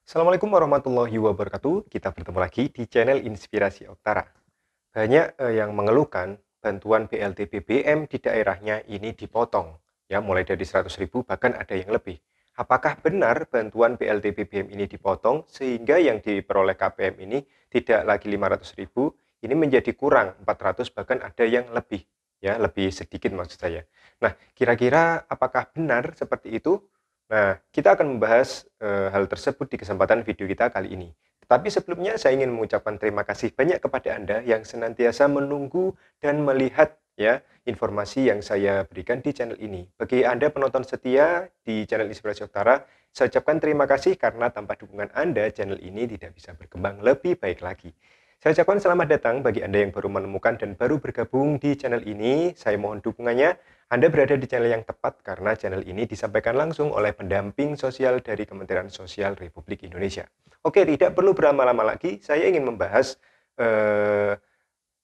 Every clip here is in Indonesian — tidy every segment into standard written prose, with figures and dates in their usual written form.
Assalamualaikum warahmatullahi wabarakatuh. Kita bertemu lagi di channel Inspirasi Oktara. Banyak yang mengeluhkan bantuan BLT BBM di daerahnya ini dipotong, ya mulai dari 100.000 bahkan ada yang lebih. Apakah benar bantuan BLT BBM ini dipotong sehingga yang diperoleh KPM ini tidak lagi 500.000, ini menjadi kurang 400 bahkan ada yang lebih, ya lebih sedikit maksud saya. Nah, kira-kira apakah benar seperti itu? Nah, kita akan membahas hal tersebut di kesempatan video kita kali ini. Tetapi sebelumnya saya ingin mengucapkan terima kasih banyak kepada Anda yang senantiasa menunggu dan melihat ya informasi yang saya berikan di channel ini. Bagi Anda penonton setia di channel Inspirasi Utara, saya ucapkan terima kasih karena tanpa dukungan Anda, channel ini tidak bisa berkembang lebih baik lagi. Saya ucapkan selamat datang bagi Anda yang baru menemukan dan baru bergabung di channel ini. Saya mohon dukungannya. Anda berada di channel yang tepat karena channel ini disampaikan langsung oleh pendamping sosial dari Kementerian Sosial Republik Indonesia. Oke, tidak perlu berlama-lama lagi, saya ingin membahas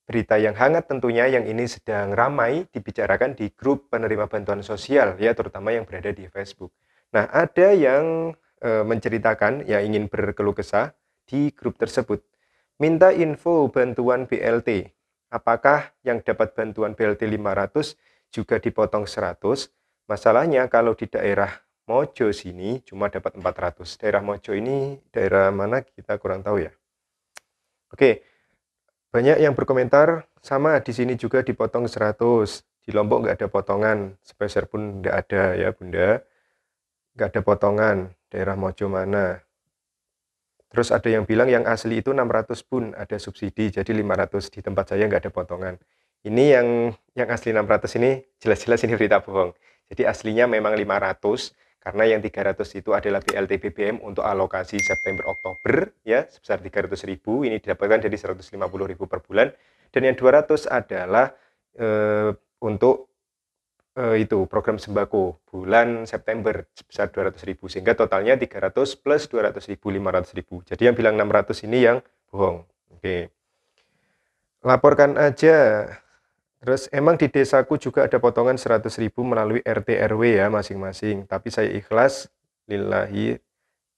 berita yang hangat tentunya yang ini sedang ramai dibicarakan di grup penerima bantuan sosial, ya terutama yang berada di Facebook. Nah, ada yang menceritakan yang ingin berkeluh kesah di grup tersebut. Minta info bantuan BLT. Apakah yang dapat bantuan BLT 500 juga dipotong 100? Masalahnya kalau di daerah Mojo sini cuma dapat 400. Daerah Mojo ini daerah mana kita kurang tahu ya. Oke, banyak yang berkomentar sama di sini juga dipotong 100. Di Lombok nggak ada potongan, sepeser pun nggak ada ya Bunda. Nggak ada potongan, daerah Mojo mana. Terus ada yang bilang yang asli itu 600 pun ada subsidi, jadi 500 di tempat saya nggak ada potongan. Ini yang asli 600 ini jelas-jelas ini berita bohong. Jadi aslinya memang 500 karena yang 300 itu adalah BLT BBM untuk alokasi September Oktober ya sebesar 300.000 ini didapatkan dari 150.000 per bulan dan yang 200 adalah untuk itu program sembako bulan September sebesar 200.000 sehingga totalnya 300 plus 200.000 500.000. Jadi yang bilang 600 ini yang bohong. Oke. Laporkan aja. Terus emang di desaku juga ada potongan 100.000 melalui RT RW ya masing-masing. Tapi saya ikhlas lillahi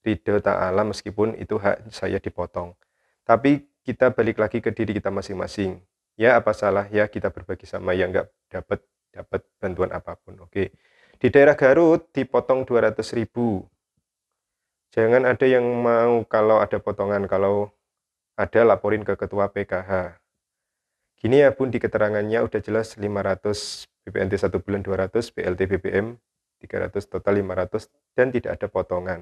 ridho ta'ala meskipun itu hak saya dipotong. Tapi kita balik lagi ke diri kita masing-masing. Ya apa salah ya kita berbagi sama yang nggak dapat dapat bantuan apapun. Oke. Di daerah Garut dipotong 200.000. Jangan ada yang mau kalau ada potongan, kalau ada laporin ke ketua PKH. Gini ya Bun, di keterangannya udah jelas 500 BPNT 1 bulan 200, BLT BBM 300, total 500 dan tidak ada potongan.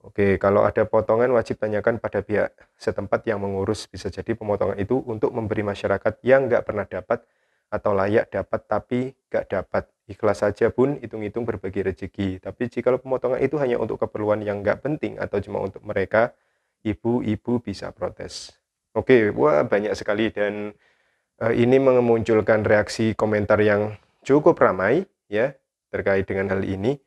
Oke, kalau ada potongan wajib tanyakan pada pihak setempat yang mengurus. Bisa jadi pemotongan itu untuk memberi masyarakat yang nggak pernah dapat atau layak dapat tapi nggak dapat. Ikhlas saja Bun, hitung-hitung berbagi rezeki. Tapi jika pemotongan itu hanya untuk keperluan yang nggak penting atau cuma untuk mereka, ibu-ibu bisa protes. Oke, wah banyak sekali dan ini memunculkan reaksi komentar yang cukup ramai ya terkait dengan hal ini.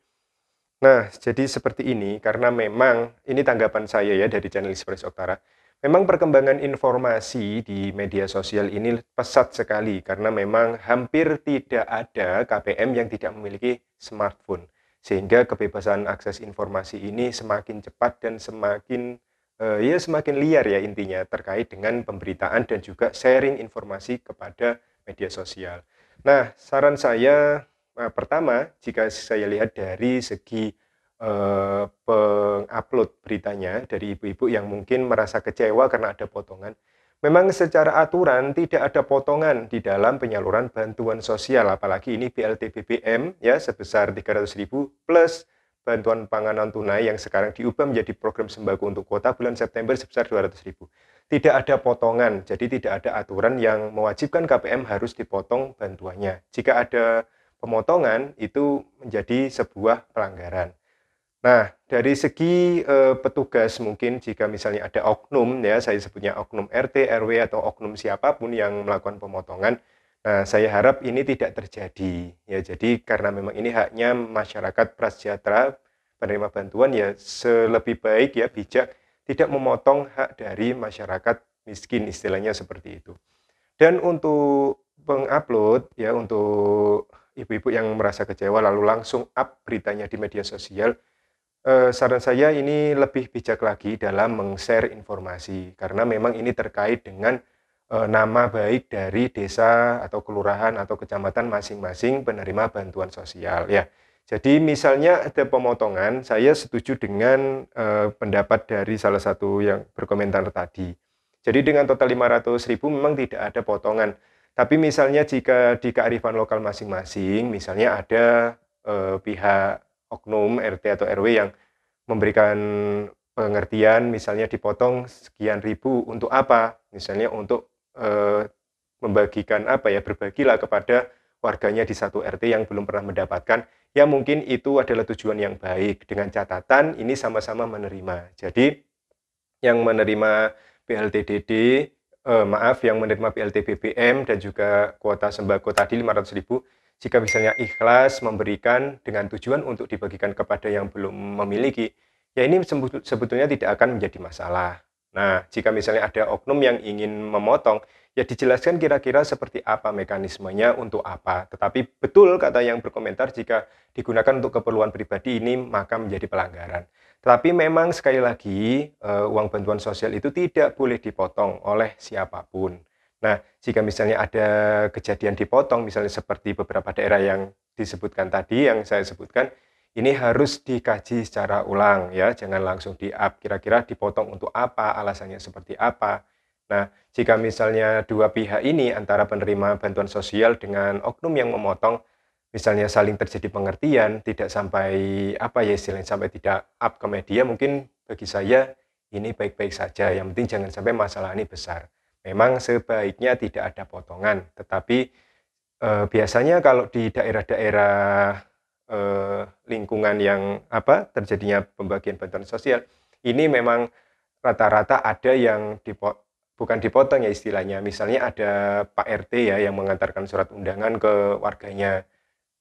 Nah, jadi seperti ini karena memang ini tanggapan saya ya dari channel Inspirasi Oktara. Memang perkembangan informasi di media sosial ini pesat sekali karena memang hampir tidak ada KPM yang tidak memiliki smartphone. Sehingga kebebasan akses informasi ini semakin cepat dan semakin ya semakin liar ya intinya terkait dengan pemberitaan dan juga sharing informasi kepada media sosial. Nah, saran saya pertama, jika saya lihat dari segi pengupload beritanya dari ibu-ibu yang mungkin merasa kecewa karena ada potongan, memang secara aturan tidak ada potongan di dalam penyaluran bantuan sosial, apalagi ini BLT BBM ya sebesar 300.000 plus bantuan panganan tunai yang sekarang diubah menjadi program sembako untuk kota bulan September sebesar 200.000. Tidak ada potongan, jadi tidak ada aturan yang mewajibkan KPM harus dipotong bantuannya. Jika ada pemotongan itu menjadi sebuah pelanggaran. Nah, dari segi petugas mungkin jika misalnya ada oknum ya, saya sebutnya oknum RT, RW atau oknum siapapun yang melakukan pemotongan, nah saya harap ini tidak terjadi. Ya, jadi karena memang ini haknya masyarakat prasejahtera penerima bantuan ya selebih baik ya bijak tidak memotong hak dari masyarakat miskin istilahnya seperti itu. Dan untuk pengupload ya untuk ibu-ibu yang merasa kecewa lalu langsung up beritanya di media sosial, Saran saya ini lebih bijak lagi dalam meng-share informasi, karena memang ini terkait dengan, nama baik dari desa atau kelurahan atau kecamatan masing-masing penerima bantuan sosial ya. Jadi misalnya ada pemotongan, saya setuju dengan, pendapat dari salah satu yang berkomentar tadi. Jadi dengan total 500.000 memang tidak ada potongan, tapi misalnya jika di kearifan lokal masing-masing, misalnya ada, pihak oknum RT atau RW yang memberikan pengertian, misalnya dipotong sekian ribu untuk apa? Misalnya untuk, membagikan apa ya, berbagilah kepada warganya di satu RT yang belum pernah mendapatkan, ya mungkin itu adalah tujuan yang baik, dengan catatan ini sama-sama menerima. Jadi yang menerima PLTDD, maaf, yang menerima PLT BBM dan juga kuota sembako tadi 500.000, jika misalnya ikhlas memberikan dengan tujuan untuk dibagikan kepada yang belum memiliki, ya ini sebetulnya tidak akan menjadi masalah. Nah, jika misalnya ada oknum yang ingin memotong, ya dijelaskan kira-kira seperti apa mekanismenya, untuk apa. Tetapi betul kata yang berkomentar, jika digunakan untuk keperluan pribadi ini maka menjadi pelanggaran. Tapi memang sekali lagi, uang bantuan sosial itu tidak boleh dipotong oleh siapapun. Nah, jika misalnya ada kejadian dipotong, misalnya seperti beberapa daerah yang disebutkan tadi, yang saya sebutkan, ini harus dikaji secara ulang ya, jangan langsung di-up, kira-kira dipotong untuk apa, alasannya seperti apa. Nah, jika misalnya dua pihak ini, antara penerima bantuan sosial dengan oknum yang memotong, misalnya saling terjadi pengertian, tidak sampai, apa ya istilahnya, sampai tidak up ke media, mungkin bagi saya ini baik-baik saja, yang penting jangan sampai masalah ini besar. Memang sebaiknya tidak ada potongan, tetapi, biasanya kalau di daerah-daerah, lingkungan yang, apa, terjadinya pembagian bantuan sosial, ini memang rata-rata ada yang bukan dipotong ya istilahnya, misalnya ada Pak RT ya yang mengantarkan surat undangan ke warganya.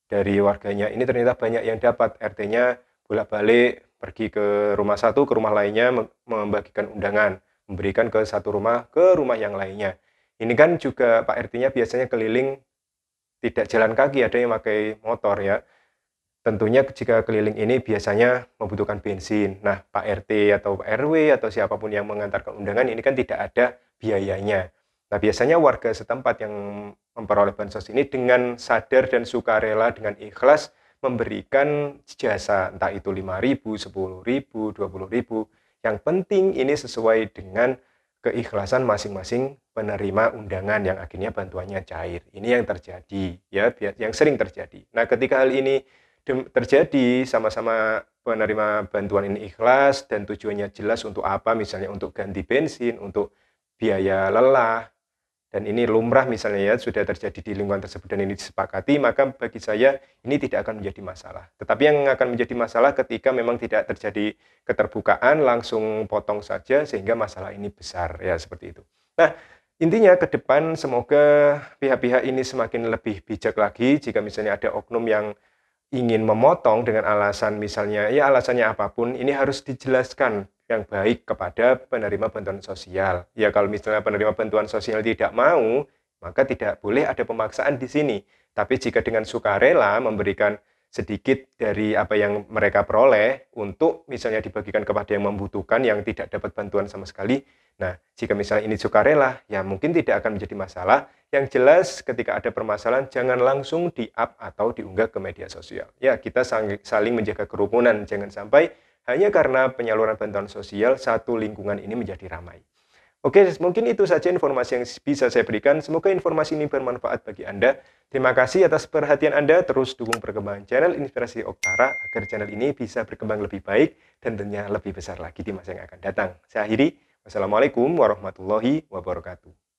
Dari warganya ini ternyata banyak yang dapat, RT-nya bolak-balik pergi ke rumah satu, ke rumah lainnya, membagikan undangan, memberikan ke satu rumah, ke rumah yang lainnya. Ini kan juga Pak RT-nya biasanya keliling, tidak jalan kaki, ada yang pakai motor ya. Tentunya jika keliling ini biasanya membutuhkan bensin. Nah, Pak RT atau Pak RW atau siapapun yang mengantarkan undangan ini kan tidak ada biayanya. Nah, biasanya warga setempat yang memperoleh bansos ini dengan sadar dan sukarela, dengan ikhlas memberikan jasa, entah itu 5.000, 10.000, 20.000. Yang penting ini sesuai dengan keikhlasan masing-masing penerima undangan yang akhirnya bantuannya cair. Ini yang terjadi, ya, yang sering terjadi. Nah, ketika hal ini terjadi, sama-sama penerima bantuan ini ikhlas dan tujuannya jelas untuk apa, misalnya untuk ganti bensin, untuk biaya lelah, dan ini lumrah misalnya ya, sudah terjadi di lingkungan tersebut dan ini disepakati, maka bagi saya ini tidak akan menjadi masalah. Tetapi yang akan menjadi masalah ketika memang tidak terjadi keterbukaan, langsung potong saja sehingga masalah ini besar, ya seperti itu. Nah, intinya ke depan semoga pihak-pihak ini semakin lebih bijak lagi jika misalnya ada oknum yang ingin memotong dengan alasan misalnya, ya alasannya apapun, ini harus dijelaskan yang baik kepada penerima bantuan sosial. Ya kalau misalnya penerima bantuan sosial tidak mau, maka tidak boleh ada pemaksaan di sini. Tapi jika dengan sukarela memberikan sedikit dari apa yang mereka peroleh untuk misalnya dibagikan kepada yang membutuhkan, yang tidak dapat bantuan sama sekali. Nah, jika misalnya ini sukarela, ya mungkin tidak akan menjadi masalah. Yang jelas ketika ada permasalahan jangan langsung di-up atau diunggah ke media sosial. Ya, kita saling menjaga kerukunan, jangan sampai hanya karena penyaluran bantuan sosial satu lingkungan ini menjadi ramai. Oke, mungkin itu saja informasi yang bisa saya berikan. Semoga informasi ini bermanfaat bagi Anda. Terima kasih atas perhatian Anda. Terus dukung perkembangan channel Inspirasi Oktara agar channel ini bisa berkembang lebih baik dan tentunya lebih besar lagi di masa yang akan datang. Saya akhiri. Wassalamualaikum warahmatullahi wabarakatuh.